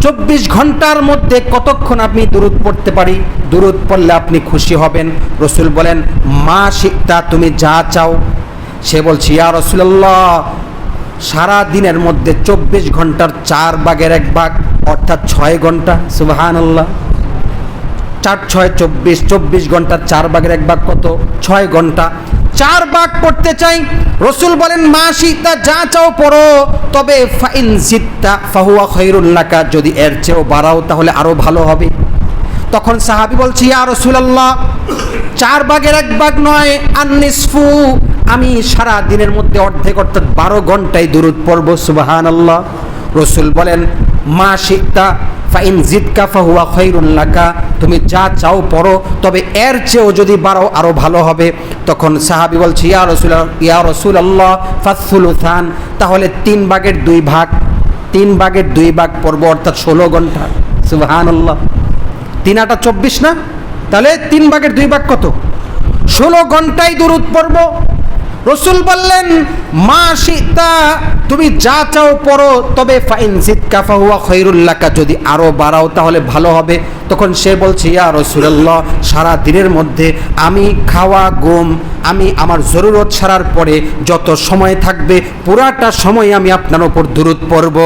24 ঘন্টার মধ্যে কতক্ষণ আপনি দুরূদ পড়তে পারি? দুরূদ পড়লে আপনি খুশি হবেন। রাসূল বলেন, মা শিকতা, তুমি যা চাও। সে বলছে, ইয়া রাসূলুল্লাহ, সারা দিনের মধ্যে 24 ঘন্টার 4 ভাগের 1 ভাগ, অর্থাৎ 6 ঘন্টা। সুবহানাল্লাহ। 4 6 24, 24 ঘন্টার 4 ভাগের 1 ভাগ কত? 6 ঘন্টা। 4 ভাগ পড়তে চাই। রাসূল বলেন, মা শিতা, যা চাও পড়ো, তবে ফাইন জিত্তা ফাহুয়া খায়রুল লাকা, যদি এর চেয়েও বাড়াও তাহলে আরো ভালো হবে। তখন সাহাবী বলছে, ইয়া রাসূলুল্লাহ, 4 ভাগের 1 ভাগ নয়, আন-নিসফু, আমি সারা দিনের মধ্যে অর্ধেক, অর্থাৎ 12 ঘন্টায় দুরূদ পড়ব। সুবহানাল্লাহ। রাসূল বলেন, মা শিতা ফাইন জিদকা ফাহুয়া খায়রুল লাকা, তুমি যা চাও পড়ো, তবে এর চেয়েও যদি বাড়াও আরো ভালো হবে। তখন সাহাবী বলছে, ইয়া রাসূলুল্লাহ, ফাসুলুসান, তাহলে 3 ভাগের 2 ভাগ, 3 ভাগের 2 ভাগ পড়ব, অর্থাৎ 16 ঘন্টা। সুবহানাল্লাহ। 3 8 24 না? তাহলে 3 ভাগের 2 ভাগ কত? 16 ঘন্টায় দুরূদ পড়ব। রাসূল বললেন, মা শিতা, তুমি যা চাও পড়ো, তবে ফাইন জিদকা ফাহুয়া খায়রুল লাকা, যদি আরো বাড়াও তাহলে ভালো হবে। তখন সে বলছে, ইয়া রাসূলুল্লাহ, সারা দিনের মধ্যে আমি খাওয়া, ঘুম, আমি আমার জরুরত ছাড়ার পরে যত সময় থাকবে পুরাটা সময় আমি আপনার উপর দুরূদ পড়ব।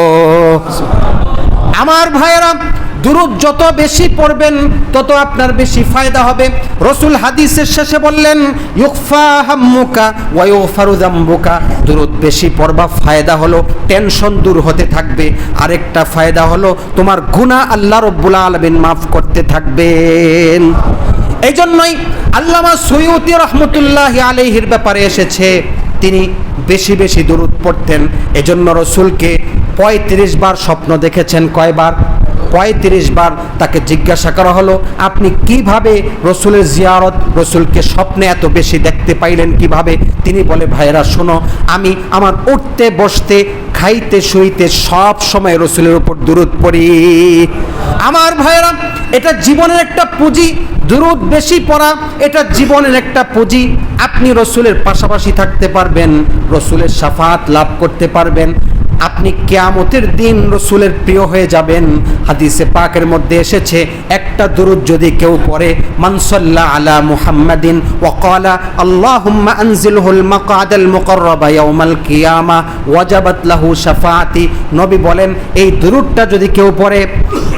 আমার ভাইয়েরা, দুরূদ যত বেশি পড়বেন তত আপনার বেশি ফায়দা হবে। রাসূল হাদিসের শেষে বললেন, ইউকফা হাম্মুকা ওয়া ইউগফারু যামবুকা, দুরূদ বেশি পড়বা, ফায়দা হলো টেনশন দূর হতে থাকবে, আরেকটা ফায়দা হলো তোমার গুনাহ আল্লাহ রাব্বুল আলামিন মাফ করতে থাকবেন। এই জন্যই আল্লামা সুয়ুতী রাহমাতুল্লাহি আলাইহির ব্যাপারে এসেছে, তিনি বেশি বেশি দুরূদ পড়তেন। এজন্য রাসূলকে 35 বার স্বপ্ন দেখেছেন। কয়বার? 35 বার। তাকে জিজ্ঞাসা করা হলো, আপনি কিভাবে রাসূলের জিয়ারত, রাসূলকে স্বপ্নে এত বেশি দেখতে পাইলেন কিভাবে? তিনি বলে, ভাইরা শোনো, আমি আমার উঠতে বসতে খাইতে শুইতে সব সময় রাসূলের উপর দুরূদ পড়ি। আমার ভাইরা, এটা জীবনের একটা পুঁজি। দুরূদ বেশি পড়া এটা জীবনের একটা পুঁজি। আপনি রাসূলের পাশাপাশি থাকতে পারবেন, রাসূলের শাফাআত লাভ করতে পারবেন, আপনি কিয়ামতের দিন রাসূলের প্রিয় হয়ে যাবেন। হাদিসে পাকের মধ্যে এসেছে, একটা দুরূদ যদি কেউ পড়ে, মান সাল্লা আলা মুহাম্মাদিন ওয়া ক্বালা আল্লাহুম্মা আনজিলহুল মাকআদাল মুকাররাবা ইয়াউমাল কিয়ামা ওয়াজাবাত লাহু শাফাআতি, নবী বলেন, এই দুরূদটা যদি কেউ পড়ে,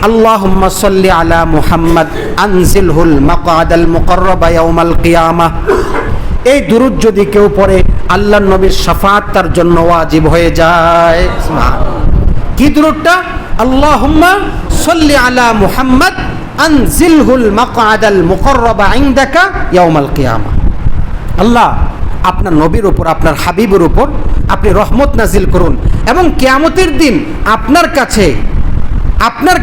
আল্লাহুম্মা সাল্লি আলা মুহাম্মাদ আনজিলহুল মাকআদাল মুকাররাবা ইয়াউমাল কিয়ামা, এই দুরূদ যদি কেউ পড়ে, আল্লাহর নবীর শাফাআত তার জন্য ওয়াজিব হয়ে যায়। কি দুরূদটা? আল্লাহুম্মা সাল্লি আলা মুহাম্মাদ আনজিলহুল মাকআদাল মুকাররাবা ইনদাকা ইয়াউমাল কিয়ামা। আল্লাহ, আপনার নবীর উপর, আপনার হাবিবের উপর আপনি রহমত নাজিল করুন এবং কিয়ামতের দিন আপনার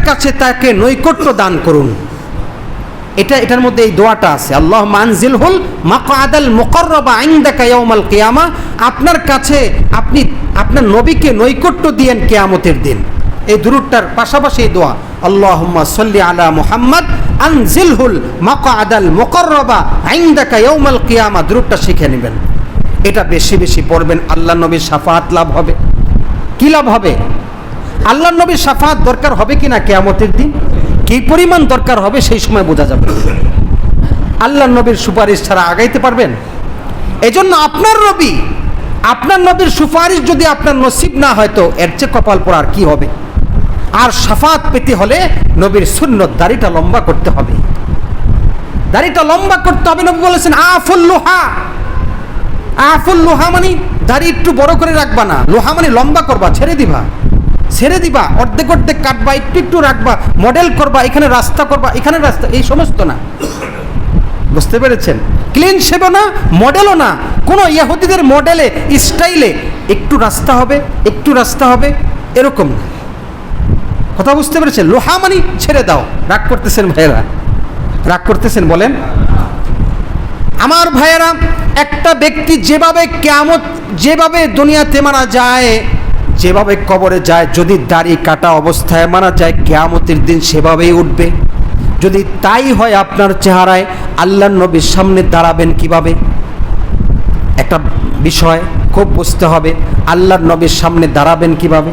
কাছে তাকে নৈকট্য দান করুন। এটার মধ্যে এই দোয়াটা আছে, আল্লাহুম্মা আনজিলহুল মাকআদাল মুকাররাবা ইনদাকা ইয়াউমাল কিয়ামা, আপনার কাছে আপনি আপনার নবীকে নৈকট্য দিয়েন কিয়ামতের দিন। এই দুরূদটার পাশাপাশি এই দোয়া, আল্লাহুম্মা সাল্লি আলা মুহাম্মাদ আনজিলহুল মাকআদাল মুকাররাবা ইনদাকা ইয়াউমাল কিয়ামা, দুরূদটা শিখে নেবেন। এটা বেশি বেশি পড়বেন, আল্লাহর নবীর শাফাআত লাভ হবে। কি লাভ হবে? আল্লাহর নবীর শাফাআত দরকার হবে কিনা কিয়ামতের দিন, কি পরিমাণ দরকার হবে সেই সময় বোঝা যাবে। আল্লাহর নবীর সুপারিশ ছাড়া আগাইতে পারবেন? এজন্য আপনার নবীর সুপারিশ যদি আপনার নসিব না হয় তো এর চেয়ে কপাল পোড়ার কি হবে? আর শাফাআত পেতে হলে নবীর সুন্নত, দাড়িটা লম্বা করতে হবে। দাড়িটা লম্বা করতে হবে। নবী বলেছেন, আফুল লোহা মানে দাড়ি একটু বড় করে রাখবা না, লোহা মানে লম্বা করবা, ছেড়ে দিবা, অর্ধেক অর্ধেক কাটবা, একটু রাখবা, মডেল করবা, এখানে রাস্তা করবা, এখানে রাস্তা, এই সমস্ত না। বুঝতে পেরেছেন? ক্লিন শেভও না, মডেলও না, কোনো ইহুদিদের মডেলে স্টাইলে একটু রাস্তা হবে এরকম না। কথা বুঝতে পেরেছেন? লোহা মানে ছেড়ে দাও। রাগ করতেছেন ভাইয়েরা? রাগ করতেছেন বলেন? আমার ভাইয়েরা, একটা ব্যক্তি যেভাবে দুনিয়াতে মারা যায়, যেভাবে কবরে যায়, যদি দাড়ি কাটা অবস্থায় মারা যায়, কিয়ামতের দিন সেভাবেই উঠবে। যদি তাই হয়, আপনার চেহারায় আল্লাহর নবীর সামনে দাঁড়াবেন কিভাবে? একটা বিষয় খুব বুঝতে হবে, আল্লাহর নবীর সামনে দাঁড়াবেন কিভাবে?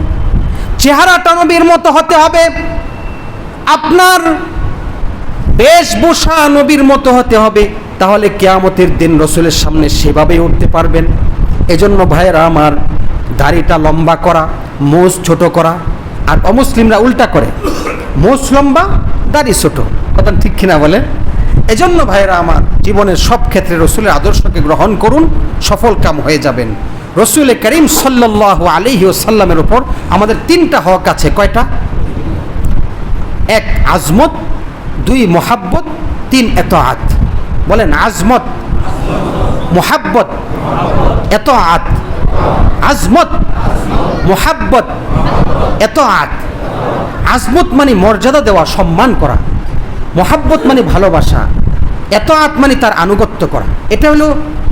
চেহারাটা নবীর মতো হতে হবে। আপনার বেশভূষা নবীর মতো হতে হবে, তাহলে কিয়ামতের দিন রসুলের সামনে সেভাবেই উঠতে পারবেন। এজন্য ভাইয়েরা আমার, দাড়িটা লম্বা করা, মোজ ছোট করা, আর অমুসলিমরা উল্টা করে, মোজ লম্বা দাড়ি ছোট, কথা ঠিক কিনা বলে? এজন্য ভাইয়েরা আমার, জীবনের সব ক্ষেত্রে রসুলের আদর্শকে গ্রহণ করুন, সফল কাম হয়ে যাবেন। রসুল করিম সাল্লাল্লাহু আলাইহি ওয়াসাল্লামের উপর আমাদের 3টা হক আছে। কয়টা? 1 আজমত, 2 মোহাব্বত, 3 এতআত। বলেন, আজমত, মোহাব্বত, এতআত। আজমত, মোহাব্বত, এতআত। আজমত মানে মর্যাদা দেওয়া, সম্মান করা। মোহাব্বত মানে ভালোবাসা। এতআত মানে তার আনুগত্য করা। এটা হলো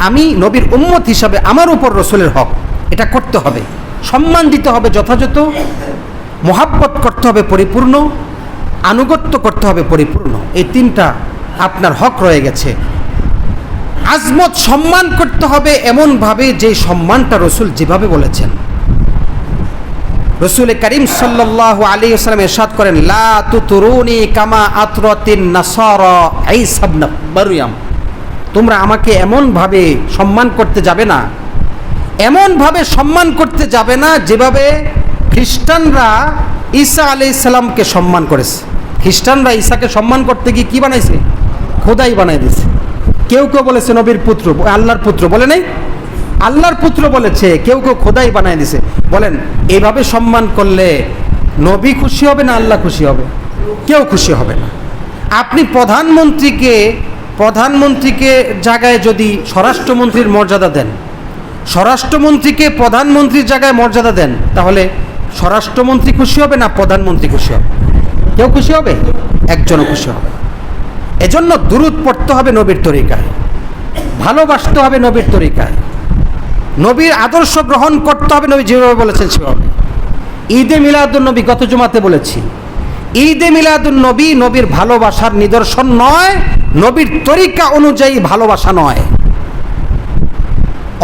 আমি নবীর উম্মত হিসাবে আমার উপর রসুলের হক, এটা করতে হবে। সম্মান দিতে হবে যথাযথ, মোহাব্বত করতে হবে পরিপূর্ণ, আনুগত্য করতে হবে পরিপূর্ণ। এই 3টা আপনার হক রয়ে গেছে। আজমত, সম্মান করতে হবে এমনভাবে যে সম্মানটা রসুল যেভাবে বলেছেন। রসুল করিম সাল্লাল্লাহু আলাইহি ওয়াসাল্লাম ইরশাদ করেন, লা তুতুরুনি কামা আতরাতিন নাসারা ঈসা ইবনে মারইয়াম। তোমরা আমাকে এমনভাবে সম্মান করতে যাবে না, এমনভাবে সম্মান করতে যাবে না যেভাবে খ্রিস্টানরা ঈসা আলাইহিস সালামকে সম্মান করেছে। খ্রিস্টানরা ঈসাকে সম্মান করতে গিয়ে কি বানাইছে? খোদাই বানাই দিয়েছে। কেউ কেউ বলেছে নবীর পুত্র, আল্লাহর পুত্র বলে নাই, আল্লাহর পুত্র বলেছে, কেউ কেউ খোদাই বানাই দিয়েছে। বলেন, এভাবে সম্মান করলে নবী খুশি হবে না আল্লাহ খুশি হবে? কেউ খুশি হবে না। আপনি প্রধানমন্ত্রীকে জায়গায় যদি স্বরাষ্ট্রমন্ত্রীর মর্যাদা দেন, স্বরাষ্ট্রমন্ত্রীকে প্রধানমন্ত্রীর জায়গায় মর্যাদা দেন, তাহলে স্বরাষ্ট্রমন্ত্রী খুশি হবে না প্রধানমন্ত্রী খুশি হবে? কেউ খুশি হবে? একজনও খুশি হবে। এজন্য দুরূদ পড়তে হবে নবীর তরিকায়, ভালোবাসতে হবে নবীর তরিকায়, নবীর আদর্শ গ্রহণ করতে হবে নবী যেভাবে বলেছেন সেভাবে। ঈদে মিলাদুন নবী গত জুমাতে বলেছি, ঈদে মিলাদুন নবী নবীর ভালোবাসার নিদর্শন নয়, নবীর তরিকা অনুযায়ী ভালোবাসা নয়।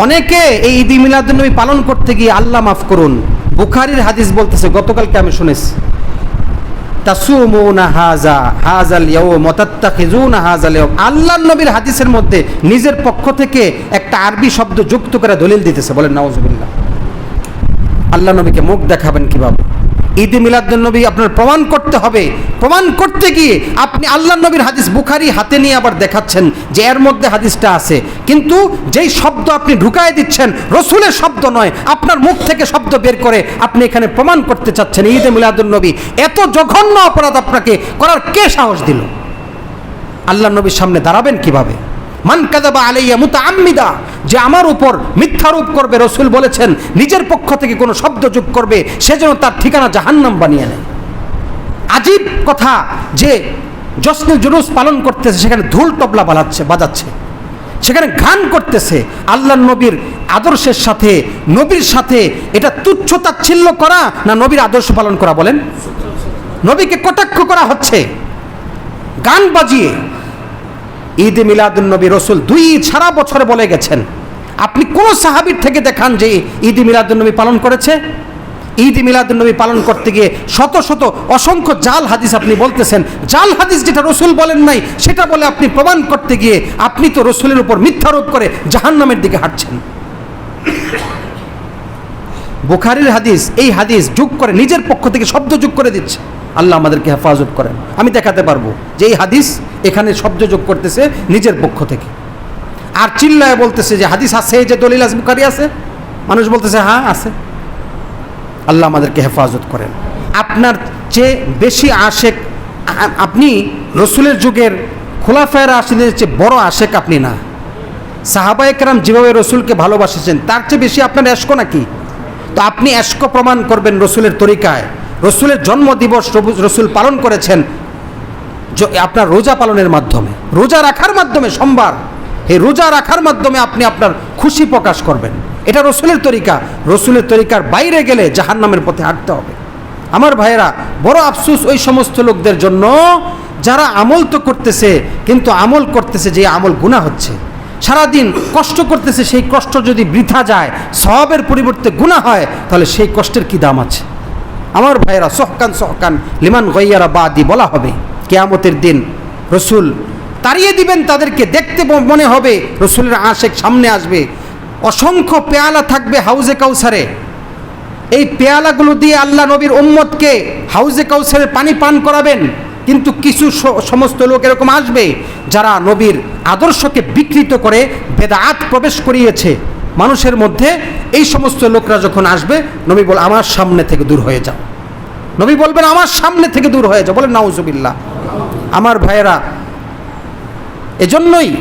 অনেকে এই ঈদে মিলাদুন নবী পালন করতে গিয়ে, আল্লাহ মাফ করুন, বুখারীর হাদিস বলতেছে, গতকালকে আমি শুনেছি, তাসুমুনা হাযাল ইয়াওম ওয়া তাত্তাখিজুনা হাযাল ইয়াওম। আল্লাহর নবীর হাদিসের মধ্যে নিজের পক্ষ থেকে একটা আরবি শব্দ যুক্ত করে দলিল দিতেছে। বলেন নাউযুবিল্লাহ। আল্লাহ নবীকে মুখ দেখাবেন কিভাবে? ঈদে মিলাদুন নবী আপনার প্রমাণ করতে হবে। প্রমাণ করতে গিয়ে আপনি আল্লাহর নবীর হাদিস বুখারী হাতে নিয়ে আবার দেখাচ্ছেন যে এর মধ্যে হাদিসটা আছে, কিন্তু যেই শব্দ আপনি ঢুকায় দিচ্ছেন রসুলের শব্দ নয়, আপনার মুখ থেকে শব্দ বের করে আপনি এখানে প্রমাণ করতে চাচ্ছেন ঈদে মিলাদুন নবী। এত জঘন্য অপরাধ আপনাকে করার কে সাহস দিল? আল্লাহর নবীর সামনে দাঁড়াবেন কিভাবে? মান কাযাবা আলাইয়া মুতাআম্মিদা, যে আমার উপর মিথ্যারোপ করবে, রসুল বলেছেন নিজের পক্ষ থেকে কোনো শব্দ যোগ করবে, সেজন্য তার ঠিকানা জাহান্নাম বানিয়ে নেয়। আজীব কথা যে জশ্নে জুলুস পালন করতেছে, সেখানে ধুল তবলা বাজাচ্ছে, সেখানে গান করতেছে। আল্লাহর নবীর আদর্শের সাথে, নবীর সাথে এটা তুচ্ছ তাচ্ছিল্য করা না নবীর আদর্শ পালন করা? বলেন, নবীকে কটাক্ষ করা হচ্ছে গান বাজিয়ে। ঈদে মিলাদুন নবী রসুল 2 সারা বছরে বলে গেছেন। আপনি কোন সাহাবীর থেকে দেখান যে ঈদে মিলাদুন নবী পালন করেছে? ঈদে মিলাদুন নবী পালন করতে গিয়ে শত শত অসংখ্য জাল হাদিস আপনি বলতেছেন। জাল হাদিস যেটা রসুল বলেন নাই সেটা বলে আপনি প্রমাণ করতে গিয়ে আপনি তো রসুলের উপর মিথ্যারোপ করে জাহান্নামের দিকে হাঁটছেন। বুখারীর হাদিস, এই হাদিস যোগ করে নিজের পক্ষ থেকে শব্দ যোগ করে দিচ্ছে। আল্লাহ আমাদেরকে হেফাজত করেন। আমি দেখাতে পারবো যে এই হাদিস এখানে শব্দ যোগ করতেছে নিজের পক্ষ থেকে, আর চিল্লায় বলতেছে যে হাদিস আছে, যে দলিল আছে, বুখারী আছে। মানুষ বলতেছে হ্যাঁ আছে। আল্লাহ আমাদেরকে হেফাজত করেন। আপনার চেয়ে বেশি আশেক আপনি রসুলের যুগের খোলাফায়ে রাশিদের চেয়ে বড় আশেক আপনি না। সাহাবায়ে কেরাম যেভাবে রসুলকে ভালোবাসেছেন তার চেয়ে বেশি আপনার এশক নাকি? তো আপনি এশক প্রমাণ করবেন রসুলের তরিকায়। রসুলের জন্মদিবস রসুল পালন করেছেন আপনার রোজা পালনের মাধ্যমে, রোজা রাখার মাধ্যমে। সোমবার এই রোজা রাখার মাধ্যমে আপনি আপনার খুশি প্রকাশ করবেন। এটা রসুলের তরিকা। রসুলের তরিকার বাইরে গেলে জাহান্নামের পথে হাঁটতে হবে। আমার ভাইয়েরা, বড় আফসোস ওই সমস্ত লোকদের জন্য যারা আমল তো করতেছে, কিন্তু আমল করতেছে যে আমল গুনাহ হচ্ছে। সারাদিন কষ্ট করতেছে, সেই কষ্ট যদি বৃথা যায়, সওয়াবের পরিবর্তে গুনাহ হয়, তাহলে সেই কষ্টের কি দাম আছে? আমার ভাইয়েরা, সহকান সহকান লিমান গায়্যারা বাদি বলা হবে কিয়ামতের দিন। রসুল তাড়িয়ে দিবেন তাদেরকে, দেখতে মনে হবে রসুলের আশেক সামনে আসবে, অসংখ্য পেয়ালা থাকবে হাউজে কাউসারে। এই পেয়ালাগুলো দিয়ে আল্লাহ নবীর উম্মতকে হাউজে কাউসারের পানি পান করাবেন। কিন্তু কিছু সমস্ত লোক এরকম আসবে যারা নবীর আদর্শকে বিকৃত করে বেদাত প্রবেশ করিয়েছে মানুষের মধ্যে। এই সমস্ত লোকরা যখন আসবে, নবী বল আমার সামনে থেকে দূর হয়ে যাও। নবী বলবেন আমার সামনে থেকে দূর হয়ে যাও। বলেন নাউজুবিল্লাহ। আমার ভাইয়েরা, এজন্যই